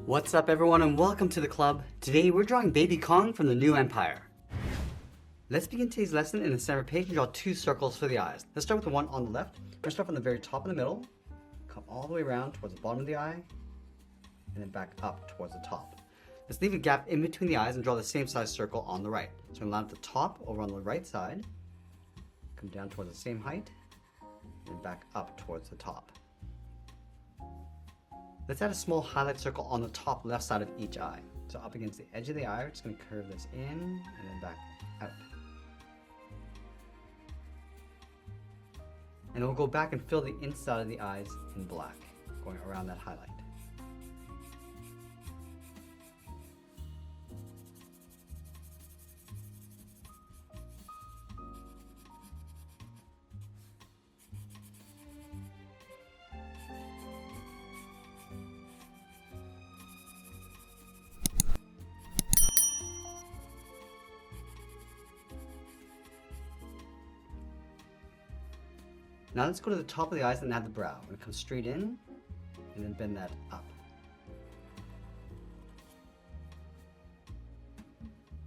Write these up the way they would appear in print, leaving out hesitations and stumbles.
What's up everyone and welcome to the club. Today we're drawing Baby Kong from the New Empire. Let's begin today's lesson in the center page and draw two circles for the eyes. Let's start with the one on the left. We're going to start from the very top in the middle, come all the way around towards the bottom of the eye, and then back up towards the top. Let's leave a gap in between the eyes and draw the same size circle on the right. So I'm going to line up the top over on the right side, come down towards the same height, and back up towards the top. Let's add a small highlight circle on the top left side of each eye. So up against the edge of the eye, we're just going to curve this in and then back out. And we'll go back and fill the inside of the eyes in black, going around that highlight. Now let's go to the top of the eyes and add the brow. We're going to come straight in and then bend that up.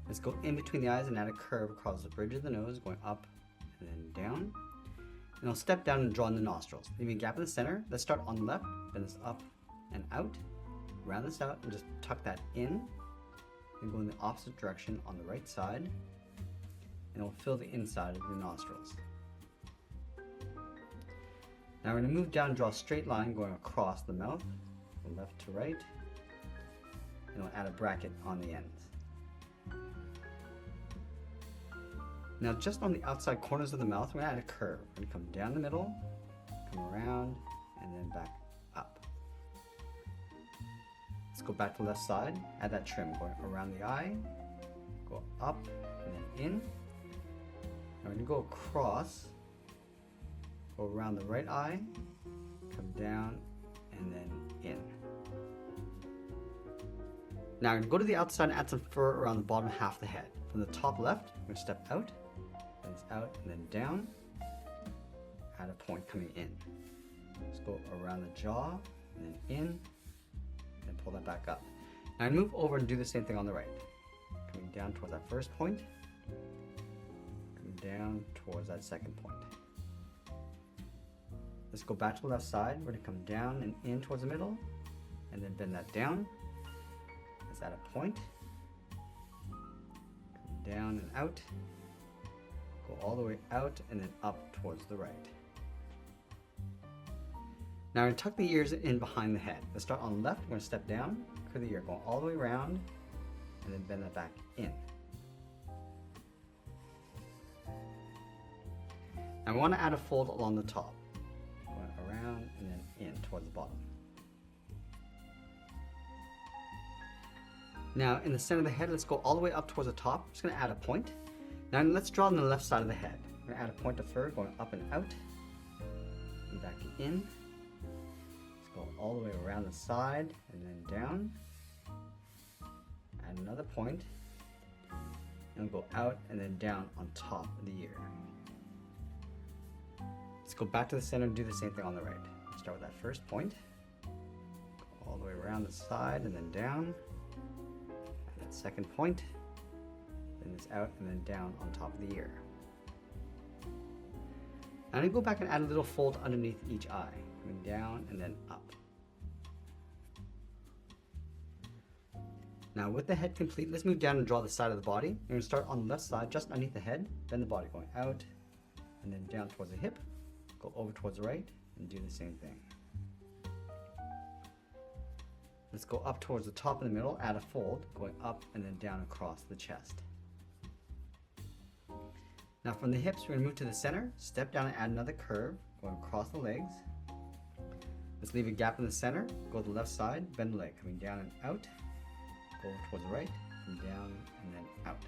Let's go in between the eyes and add a curve across the bridge of the nose, going up and then down. And I'll step down and draw in the nostrils. Leaving a gap in the center. Let's start on the left, bend this up and out, round this out and just tuck that in. And go in the opposite direction on the right side. And it'll fill the inside of the nostrils. Now we're going to move down and draw a straight line going across the mouth, from left to right, and we'll add a bracket on the ends. Now just on the outside corners of the mouth, we're going to add a curve. We're going to come down the middle, come around, and then back up. Let's go back to the left side, add that trim going around the eye, go up and then in. Now we're going to go across, go around the right eye, come down, and then in. Now I'm going to go to the outside and add some fur around the bottom half of the head. From the top left, we're going to step out, and it's out, and then down, add a point coming in. Let's go around the jaw, and then in, and pull that back up. Now I move over and do the same thing on the right. Coming down towards that first point, coming down towards that second point. Let's go back to the left side. We're going to come down and in towards the middle, and then bend that down. Let's add a point. Come down and out. Go all the way out and then up towards the right. Now we're going to tuck the ears in behind the head. Let's start on the left. We're going to step down, curve the ear, going all the way around, and then bend that back in. Now we want to add a fold along the top. Around and then in towards the bottom. Now in the center of the head, let's go all the way up towards the top. I'm just going to add a point. Now let's draw on the left side of the head. We're going to add a point of fur going up and out and back in. Let's go all the way around the side and then down. Add another point and we'll go out and then down on top of the ear. Let's go back to the center and do the same thing on the right. Start with that first point, go all the way around the side and then down, and that second point, then it's out and then down on top of the ear. Now I'm going to go back and add a little fold underneath each eye, coming down and then up. Now with the head complete, let's move down and draw the side of the body. We're going to start on the left side, just underneath the head, then the body going out, and then down towards the hip. Go over towards the right and do the same thing. Let's go up towards the top in the middle, add a fold, going up and then down across the chest. Now from the hips, we're going to move to the center, step down and add another curve, going across the legs. Let's leave a gap in the center, go to the left side, bend the leg, coming down and out, go over towards the right, come down and then out.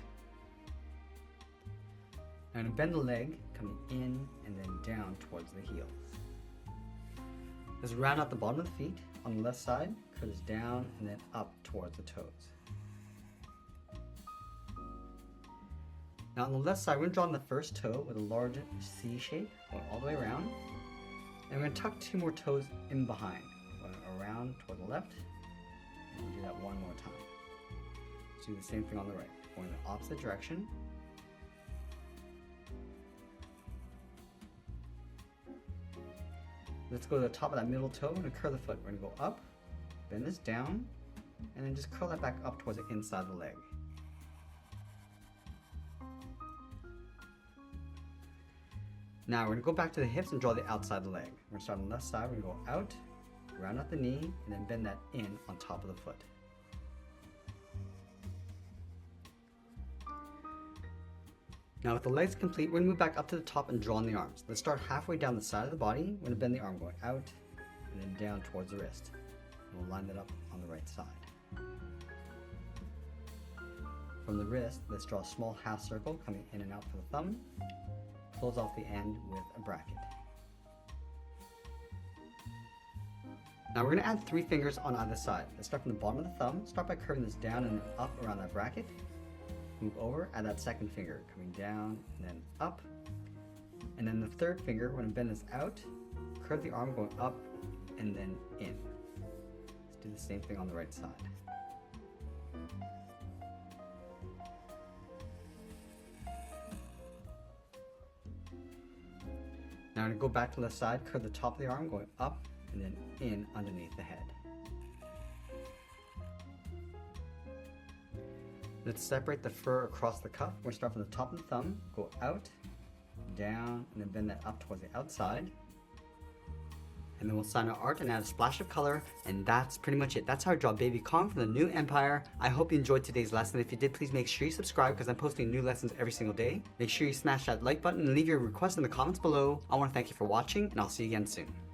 Now I'm going to bend the leg, coming in and then down towards the heels. Let's round out the bottom of the feet. On the left side, curve this down and then up towards the toes. Now on the left side, we're going to draw on the first toe with a large C shape, going all the way around. And we're going to tuck two more toes in behind, going around toward the left, and do that Let's do the same thing on the right. Going in the opposite direction. Let's go to the top of that middle toe and curl the foot. We're going to go up, bend this down, and then just curl that back up towards the inside of the leg. Now we're going to go back to the hips and draw the outside of the leg. We're going to start on the left side. We're going to go out, round out the knee, and then bend that in on top of the foot. Now with the legs complete, we're going to move back up to the top and draw on the arms. Let's start halfway down the side of the body. We're going to bend the arm going out and then down towards the wrist. And we'll line that up on the right side. From the wrist, let's draw a small half circle coming in and out for the thumb. Close off the end with a bracket. Now we're going to add 3 fingers on either side. Let's start from the bottom of the thumb. Start by curving this down and up around that bracket. Move over, add that second finger, coming down and then up. And then the third finger, we're going to bend this out, curve the arm going up and then in. Let's do the same thing on the right side. Now I'm going to go back to the left side, curve the top of the arm going up and then in underneath the head. Let's separate the fur across the cuff. We're going to start from the top of the thumb, go out, down, and then bend that up towards the outside. And then we'll sign our art and add a splash of color, and that's pretty much it. That's how I draw Baby Kong from the new Empire. I hope you enjoyed today's lesson. If you did, please make sure you subscribe because I'm posting new lessons every single day. Make sure you smash that like button and leave your requests in the comments below. I want to thank you for watching, and I'll see you again soon.